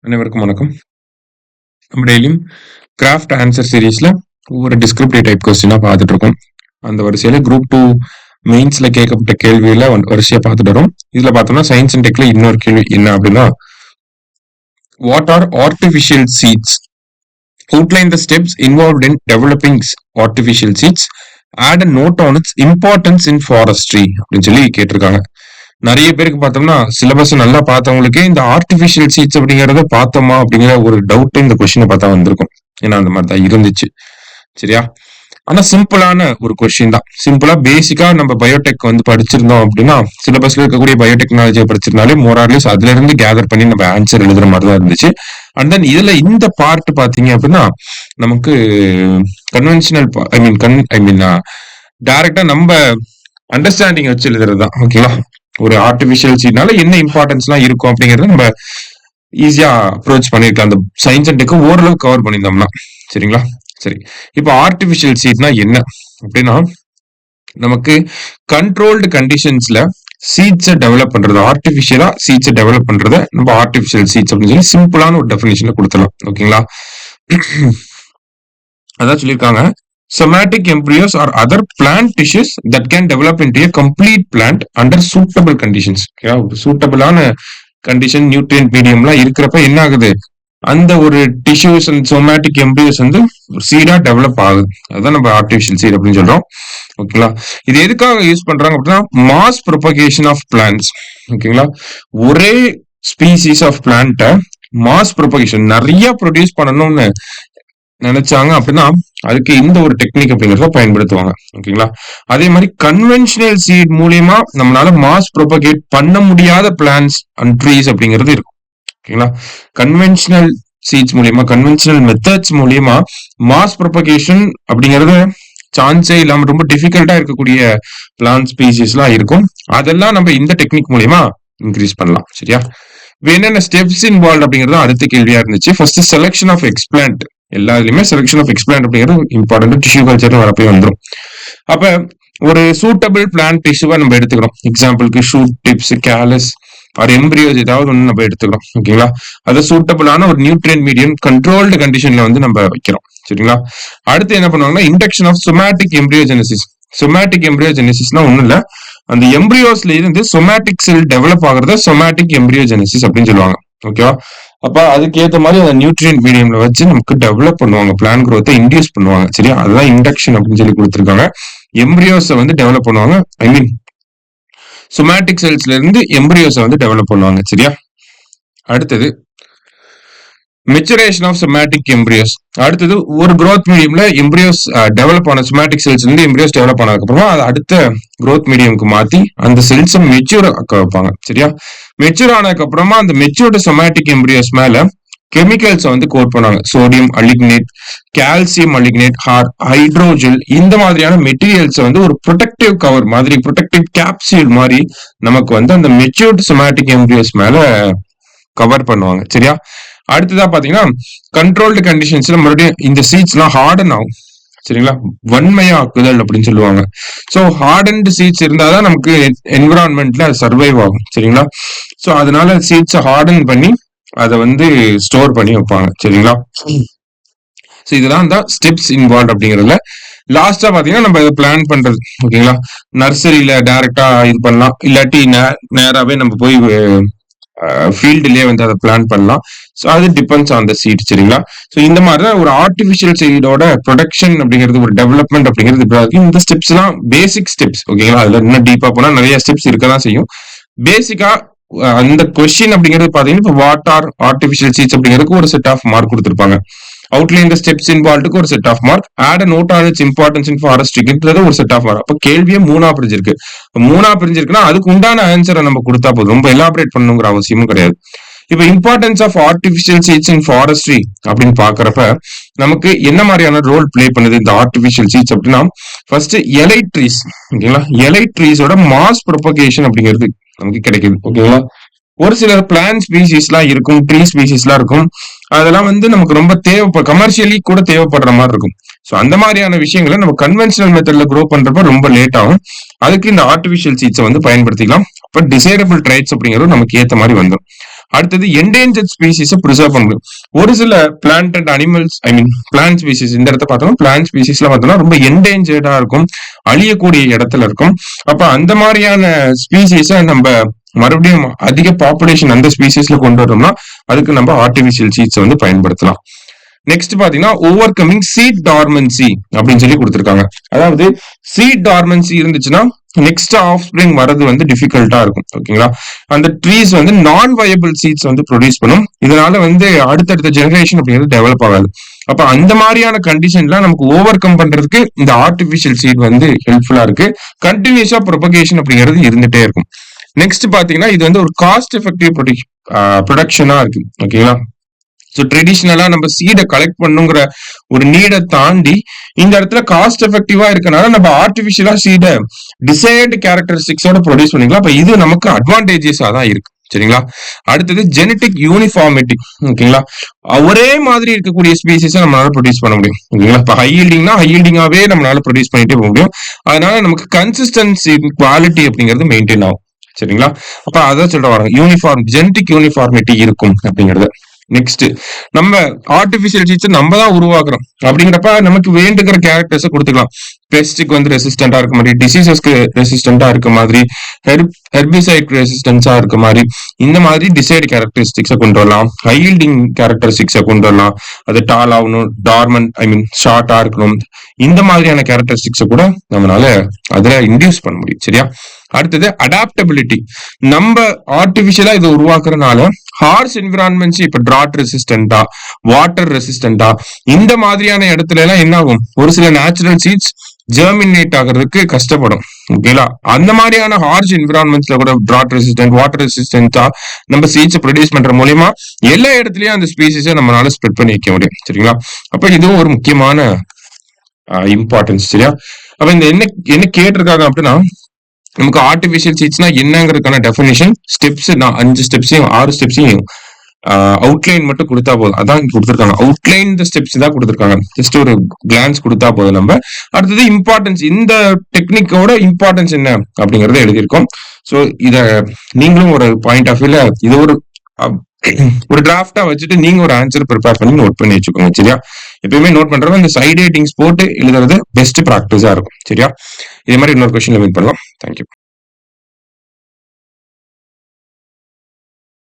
அனைவருக்கும் வணக்கம். நம்ம டெய்லியும் கிராஃப்ட் ஆன்சர் சீரீஸ்ல ஒவ்வொரு டிஸ்கிரிப்டிவ் டைப் கொஸ்டினா பார்த்துட்டு இருக்கோம். அந்த வரிசையில குரூப் 2 மெயின்ஸ்ல கேட்கப்பட்ட கேள்வியில வரிசையா பார்த்துட்டு வரோம். இதுல பார்த்தோம்னா சயின்ஸ் அண்ட் டெக்ல இன்னொரு கேள்வி என்ன அப்படின்னா, what are artificial seeds? Outline the steps involved in developing artificial seeds. Add a note on its importance in forestry அப்படின்னு சொல்லி கேட்டிருக்காங்க. நிறைய பேருக்கு பார்த்தோம்னா சிலபஸ் நல்லா பார்த்தவங்களுக்கே இந்த ஆர்டிபிஷியல் சீட்ஸ் அப்படிங்கறத பார்த்தோமா அப்படிங்கிற ஒரு டவுட் இந்த கொஸ்டினை பார்த்தா வந்திருக்கும். ஏன்னா அந்த மாதிரி தான் இருந்துச்சு. சரியா? ஆனா சிம்பிளான ஒரு கொஸ்டின் தான். சிம்பிளா பேசிக்கா நம்ம பயோடெக் படிச்சிருந்தோம் அப்படின்னா, சிலபஸ்ல இருக்கக்கூடிய பயோடெக்னாலஜியை படிச்சிருந்தாலே மோரார்லிஸ் அதுல இருந்து கேதர் பண்ணி நம்ம ஆன்சர் எழுதுற மாதிரி தான் இருந்துச்சு. அண்ட் தென் இதுல இந்த பார்ட் பாத்தீங்க அப்படின்னா நமக்கு கன்வென்ஷனல் டைரக்டா நம்ம அண்டர்ஸ்டாண்டிங் வச்சு எழுதுறது தான். ஓகேங்களா? ஒரு ஆர்டிபிஷியல் சீட்னால என்ன இம்பார்ட்டன்ஸ் எல்லாம் இருக்கும் அப்படிங்கறத நம்ம ஈஸியா அப்ரோச் பண்ணிருக்கலாம். அந்த சயின்ஸ் அண்ட் டெக் ஓரளவு கவர் பண்ணியிருந்தோம்னா. சரிங்களா? சரி, இப்போ ஆர்டிபிஷியல் சீட்னா என்ன அப்படின்னா, நமக்கு கண்ட்ரோல்டு கண்டிஷன்ஸ்ல சீட்ஸை டெவலப் பண்றது, ஆர்டிபிஷியலா சீட்ஸை டெவலப் பண்றத நம்ம ஆர்டிபிஷியல் சீட்ஸ் அப்படின்னு சொல்லி சிம்பிளான ஒரு டெஃபினிஷன்ல கொடுத்துடலாம். ஓகேங்களா? அதான் சொல்லியிருக்காங்க, somatic embryos or other plant tissues that can develop into a complete plant under suitable conditions. சூட்டபிளான கண்டிஷன் நியூட்ரியன்ட் மீடியம்லாம் இருக்கிறப்ப என்ன ஆகுது, அந்த ஒரு டிஷ்யூஸ் அண்ட் சோமேட்டிக் எம்பிரியோஸ் சீடா டெவலப் ஆகுது. அதுதான் நம்ம ஆர்டிபிஷியல் சீட் அப்படின்னு சொல்றோம். ஓகேங்களா? இது எதுக்காக யூஸ் பண்றாங்க அப்படின்னா, மாஸ் ப்ரொபகேஷன் ஆஃப் பிளான்ட்ஸ். ஓகேங்களா? ஒரே ஸ்பீசிஸ் ஆஃப் பிளான்ட்டை மாஸ் ப்ரொபகேஷன் நிறைய ப்ரொடியூஸ் பண்ணணும்னு நினைச்சாங்க அப்படின்னா அதுக்கு இந்த ஒரு டெக்னிக் அப்படிங்கறத பயன்படுத்துவாங்க. ஓகேங்களா? அதே மாதிரி கன்வென்ஷனல் சீட் மூலியமா நம்மளால மாஸ் ப்ரொபகேட் பண்ண முடியாத பிளான்ஸ் அண்ட் ட்ரீஸ் அப்படிங்கிறது இருக்கும். ஓகேங்களா? கன்வென்ஷனல் சீட்ஸ் மூலியமா, கன்வென்ஷனல் மெத்தட்ஸ் மூலியமா மாஸ் ப்ரொபகேஷன் அப்படிங்கறது சான்ஸே இல்லாம ரொம்ப டிஃபிகல்ட்டா இருக்கக்கூடிய பிளான்ட் ஸ்பீசிஸ் எல்லாம் இருக்கும். அதெல்லாம் நம்ம இந்த டெக்னிக் மூலியமா இன்க்ரீஸ் பண்ணலாம். சரியா? என்னென்ன ஸ்டெப்ஸ் இன்வால்வ் அப்படிங்கிறது அடுத்த கேள்வியா இருந்துச்சு. First selection of explant. எல்லாத்துலயுமே செலக்ஷன் ஆஃப் எக்ஸ்பிளான்ட் அப்படிங்கிறது இம்பார்ட்டன்ட். டிஷ்யூ கல்ச்சர் வரப்போ வந்துடும். அப்ப ஒரு சூட்டபிள் பிளான்ட் டிஷ்யூவை நம்ம எடுத்துக்கிறோம். எக்ஸாம்பிளுக்கு ஷூட் டிப்ஸ், கேலஸ் ஆர் எம்பிரியோஸ் ஏதாவது ஒன்று நம்ம எடுத்துக்கிறோம். ஓகேங்களா? அது சூட்டபிளான ஒரு நியூட்ரியன்ட் மீடியம் கண்ட்ரோல்டு கண்டிஷன்ல நம்ம வைக்கிறோம். சரிங்களா? அடுத்து என்ன பண்ணுவாங்கன்னா, இண்டக்ஷன் ஆஃப் சொமேட்டிக் எம்பிரியோஜெனசிஸ். சொமேட்டிக் எம்பிரியோஜெனசிஸ்னா ஒன்றும் இல்லை, அந்த எம்பிரியோஸ்ல இருந்து சொமேட்டிக் செல் டெவலப் ஆகுறத சொமேட்டிக் எம்பிரியோஜெனசிஸ் அப்படின்னு சொல்லுவாங்க. ஓகேவா? அப்ப அதுக்கு ஏற்ற மாதிரி அந்த நியூட்ரியன்ட் மீடியம்ல வச்சு நமக்கு டெவலப் பண்ணுவாங்க, பிளான் குரோத்தை இன்டியூஸ் பண்ணுவாங்க. சரியா? அதுதான் இண்டக்ஷன் அப்படின்னு சொல்லி கொடுத்துருக்காங்க. எம்பிரியோஸை டெவலப் பண்ணுவாங்க. ஐ மீன் சொமேட்டிக் செல்ஸ்ல இருந்து எம்பிரியோஸை டெவலப் பண்ணுவாங்க. சரியா? அடுத்தது மெச்சுரேஷன் ஆஃப் சொமேட்டிக் எம்பிரியோஸ். அடுத்தது ஒரு growth மீடியம்ல எம்பிரியோஸ் டெவலப் ஆன சொமேட்டிக் செல்ஸ் இருந்து எம்பிரியோஸ் டெவலப் ஆனதுக்கு அப்புறமா அது அடுத்த growth மீடியம்க்கு மாத்தி அந்த செல்ஸை மெச்சூர் ஆக்க வைப்பாங்க. சரியா? மெச்சூர் ஆனதுக்கு அப்புறமா அந்த மெச்சூர்டு சொமேட்டிக் எம்பிரியோஸ் மேல கெமிக்கல்ஸை கோட் பண்ணுவாங்க. சோடியம் அலிக்னேட், கால்சியம் அலிக்னேட், ஹைட்ரோஜெல், இந்த மாதிரியான மெட்டீரியல்ஸை ஒரு ப்ரொடெக்டிவ் கவர் மாதிரி, ப்ரொடெக்டிவ் கேப்சூல் மாதிரி நமக்கு அந்த மெச்சூர்டு சொமேட்டிக் எம்பிரியோஸ் மேல கவர் பண்ணுவாங்க. சரியா? அடுத்ததா பாத்தீங்கன்னா, கண்ட்ரோல்டு கண்டிஷன்ஸ்ல மறுபடியும் இந்த சீட்ஸ் எல்லாம் ஹார்டன் ஆகும். சரிங்களா? வன்மையாக்குதல் அப்படின்னு சொல்லுவாங்க. சோ ஹார்டன்டு சீட்ஸ் இருந்தாதான் நமக்கு என்விரான்மெண்ட்ல சர்வைவ் ஆகும். சரிங்களா? சோ அதனால சீட்ஸை ஹார்டன் பண்ணி அதை ஸ்டோர் பண்ணி வைப்பாங்க. சரிங்களா? சோ இதெல்லாம் தான் ஸ்டெப்ஸ் இன்வால்வ் அப்படிங்கறதுல. லாஸ்டா பாத்தீங்கன்னா நம்ம இதை பிளான் பண்றது. ஓகேங்களா? நர்சரியில டைரக்டா இது பண்ணலாம், இல்லாட்டி நேராவே நம்ம போய் ஃபீல்டுலயே அதை பிளான் பண்ணலாம். ஸோ அது டிபெண்ட்ஸ் ஆன் த சீட். சரிங்களா? ஸோ இந்த மாதிரி தான் ஒரு ஆர்டிபிஷியல் சீடோட ப்ரொடக்ஷன் அப்படிங்கிறது, ஒரு டெவலப்மெண்ட் அப்படிங்கிறது இப்படி இருக்கு. இந்த ஸ்டெப்ஸ் எல்லாம் பேசிக் ஸ்டெப்ஸ். ஓகேங்களா? அதுல இன்னும் டீப்பா போனா நிறைய ஸ்டெப்ஸ் இருக்கதான் செய்யும். பேசிக்கா அந்த கொஸ்டின் அப்படிங்கிறது பாத்தீங்கன்னா, வாட் ஆர் ஆர்டிபிஷியல் சீட்ஸ் அப்படிங்கிறதுக்கு ஒரு செட் ஆஃப் மார்க் கொடுத்துருப்பாங்க. அவுட்லைன் த ஸ்டெப்ஸ் இன்வால்வ்டுக்கு ஒரு set of mark, add a note on its importance in ஃபாரஸ்ட்ரின்றது ஒரு செட் ஆஃப் மார்க். அப்ப கேள்வியே மூணா பிரிஞ்சிருக்குன்னா அதுக்கு உண்டான ஆன்சரை நம்ம கொடுத்தா போதும், ரொம்ப எலாபரேட் பண்ணணுங்கிற அவசியமும் கிடையாது. இப்ப importance of artificial seeds in forestry அப்படின்னு பாக்குறப்ப நமக்கு என்ன மாதிரியான ரோல் பிளே பண்ணுது இந்த ஆர்டிபிஷியல் சீட்ஸ் அப்படின்னா, ஃபர்ஸ்ட் எலைட் ட்ரீஸ். ஓகேங்களா? எலைட் ட்ரீஸோட மாஸ் ப்ரொபகேஷன் அப்படிங்கிறது நமக்கு கிடைக்குது. ஓகேங்களா? ஒரு சில பிளான்ட் ஸ்பீசிஸ் எல்லாம் இருக்கும், ட்ரீ ஸ்பீசிஸ் எல்லாம் இருக்கும், அதெல்லாம் நமக்கு ரொம்ப கமர்ஷியலி கூட தேவைப்படுற மாதிரி இருக்கும். சோ அந்த மாதிரியான விஷயங்களை நம்ம கன்வென்ஷனல் மெத்தட்ல க்ரோ பண்றப்ப ரொம்ப லேட் ஆகும். அதுக்கு இந்த ஆர்டிபிஷியல் சீட்ஸை பயன்படுத்திக்கலாம். அப்ப டிசைரபிள் ட்ரைட்ஸ் அப்படிங்கிறது நமக்கு ஏத்த மாதிரி வந்துடும். அடுத்தது என்டேஞ்சர்ட் ஸ்பீசிஸ் ப்ரிசர்வ் பண்ண முடியும். ஒரு சில plant and animals plant species இந்த இடத்த பார்த்தோம்னா பிளான்ட் ஸ்பீசிஸ்ல பார்த்தோம்னா ரொம்ப என்டேஞ்சர்டா இருக்கும், அழியக்கூடிய இடத்துல இருக்கும். அப்ப அந்த மாதிரியான ஸ்பீசிஸை நம்ம மறுபடியும் அதிக பாப்புலேஷன் அந்த ஸ்பீசிஸ்ல கொண்டு வரோம்னா அதுக்கு நம்ம ஆர்டிபிஷியல் சீட்ஸ் வந்து பயன்படுத்தலாம். நெக்ஸ்ட் பாத்தீங்கன்னா ஓவர் கமிங் சீட் டார்மன்சி அப்படின்னு சொல்லி கொடுத்துருக்காங்க. அதாவது சீட் டார்மன்சி இருந்துச்சுன்னா நெக்ஸ்ட் ஆஃப் ஸ்பிரிங் வரது வந்து டிஃபிகல்ட்டா இருக்கும். ஓகேங்களா, அந்த ட்ரீஸ் வந்து நான் வயபிள் சீட்ஸ் வந்து ப்ரொடியூஸ் பண்ணும். இதனால வந்து அடுத்தடுத்த ஜெனரேஷன் அப்படிங்கிறது டெவலப் ஆகாது. அப்ப அந்த மாதிரியான கண்டிஷன்ல நமக்கு ஓவர் கம் பண்றதுக்கு இந்த ஆர்டிபிஷியல் சீட் வந்து ஹெல்ப்ஃபுல்லா இருக்கு. கண்டினியூஸா ப்ரொபகேஷன் அப்படிங்கிறது இருந்துட்டே இருக்கும். நெக்ஸ்ட் பாத்தீங்கன்னா இது வந்து ஒரு காஸ்ட் எஃபெக்டிவ் ப்ரொடக்ஷனா இருக்கு. ஓகேங்களா, ஸோ ட்ரெடிஷ்னலா நம்ம சீடை கலெக்ட் பண்ணுங்கிற ஒரு நீடை தாண்டி இந்த இடத்துல காஸ்ட் எஃபெக்டிவா இருக்கனால நம்ம ஆர்டிபிஷியலா சீடை டிசைர்டு கேரக்டரிஸ்டிக்ஸோட ப்ரொடியூஸ் பண்ணிக்கலாம். அப்ப இது நமக்கு அட்வான்டேஜஸா தான் இருக்கு. சரிங்களா, அடுத்தது ஜெனட்டிக் யூனிஃபார்மிட்டி. ஓகேங்களா, ஒரே மாதிரி இருக்கக்கூடிய ஸ்பீசிஸை நம்மளால ப்ரொடியூஸ் பண்ண முடியும். ஓகேங்களா, இப்போ ஹை ஈல்டிங்காவே நம்மளால ப்ரொடியூஸ் பண்ணிட்டே போக முடியும். அதனால நமக்கு கன்சிஸ்டன்சி குவாலிட்டி அப்படிங்கிறது மெயின்டைன் ஆகும். சரிங்களா, அப்ப அதான் சொல்ற வரோம், ஜெனட்டிக் யூனிஃபார்மிட்டி இருக்கும் அப்படிங்கிறது. நெக்ஸ்ட் நம்ம ஆர்டிபிஷியல் சீட்ஸ் நம்ம தான் உருவாக்குறோம் அப்படிங்கிறப்ப நமக்கு வேண்டுகிற கேரக்டர்ஸை கொடுத்துக்கலாம். பெஸ்ட்டுக்கு வந்து ரெசிஸ்டண்டா இருக்க மாதிரி, டிசீசஸ்க்கு ரெசிஸ்டண்டா இருக்க மாதிரி, ஹெர்பிசைட்க்கு ரெசிஸ்டன்ஸா இருக்க மாதிரி, இந்த மாதிரி டிசைடு கேரக்டரிஸ்டிக்ஸை கொண்டு வரலாம். ஹைல்டிங் கேரக்டரிஸ்டிக்ஸை கொண்டு வரலாம். அது டால் ஆகணும், டார்மன் ஷார்ட்டா இருக்கணும், இந்த மாதிரியான கேரக்டரிஸ்டிக்ஸை கூட நம்மளால அதுல இன்டியூஸ் பண்ண முடியும். சரியா, அடுத்தது அடாப்டபிலிட்டி. நம்ம ஆர்டிபிஷியலா இதை உருவாக்குறதுனால ஹார்ஸ் என்விரான்மெண்ட்ஸ், இப்ப டிராட் ரெசிஸ்டண்டா, வாட்டர் ரெசிஸ்டண்டா, இந்த மாதிரியான இடத்துல எல்லாம் என்ன ஆகும், ஒரு சில நேச்சுரல் சீட்ஸ் ஜெர்மினேட் ஆகிறதுக்கு கஷ்டப்படும். ஓகேங்களா, அந்த மாதிரியான ஹார்ஷ் என்விரான்மெண்ட்ஸ்ல கூட டிராட் ரெசிஸ்டன்ட், வாட்டர் ரெசிஸ்டன்டா நம்ம சீட்ஸ் ப்ரொடியூஸ் பண்ற மூலியமா எல்லா இடத்துலயும் அந்த ஸ்பீசிஸை நம்மளால ஸ்ப்ரெட் பண்ணி வைக்க முடியும். சரிங்களா, அப்ப இதுவும் ஒரு முக்கியமான இம்பார்ட்டன்ஸ். சரியா, அப்ப இந்த என்ன கேட்டிருக்காங்க அப்படின்னா, நமக்கு ஆர்டிபிஷியல் சீட்ஸ்னா என்னங்கிறதுக்கான டெஃபினிஷன் ஸ்டெப்ஸ் 5 ஸ்டெப்ஸையும் 6 ஸ்டெப்ஸையும் அவுட்லைன் மட்டும் கொடுத்தா போதும். அதான் கொடுத்துருக்காங்க, அவுட்லைன் இந்த ஸ்டெப்ஸ் தான் கொடுத்துருக்காங்க. ஜஸ்ட் ஒரு கிளான்ஸ் கொடுத்தா போதும். நம்ம அடுத்தது இம்பார்ட்டன்ஸ், இந்த டெக்னிக்கோட இம்பார்ட்டன்ஸ் என்ன அப்படிங்கறத எழுதியிருக்கோம். ஸோ இத நீங்களும் ஒரு பாயிண்ட் ஆஃப் வியூல இது ஒரு டிராஃப்டா வச்சுட்டு நீங்க ஒரு ஆன்சர் ப்ரிப்பேர் பண்ணி நோட் பண்ணி வச்சுக்கோங்க. சரியா, எப்பயுமே நோட் பண்றப்ப இந்த சைட் ரேட்டிங்ஸ் போட்டு எழுதுறது பெஸ்ட் ப்ராக்டிஸா இருக்கும். சரியா, இதே மாதிரி இன்னொரு கொஸ்டின்ல மீட் பண்ணலாம். தேங்க்யூ.